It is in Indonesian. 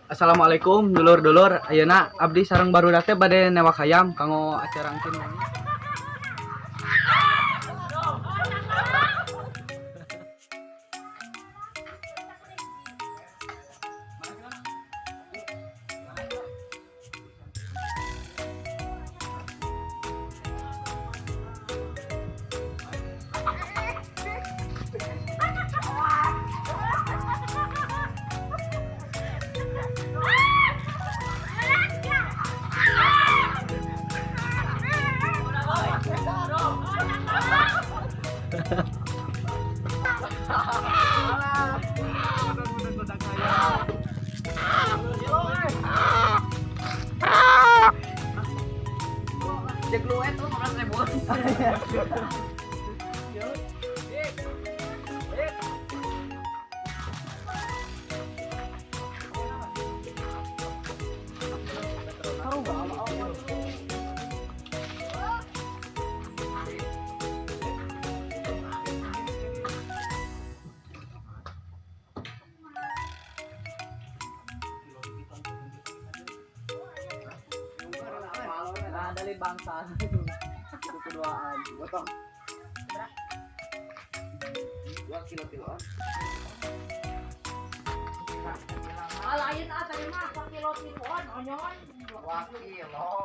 Assalamualaikum dulur-dulur. Ayeuna abdi sareng barudak teh bade newak hayam kanggo acara engkeun wengi. Cek lu itu 15.000. Nah, dari bangsa itu keduaan gotong 2 kilo lain tadi mah 4 kilo kiloan onyon 2 kilo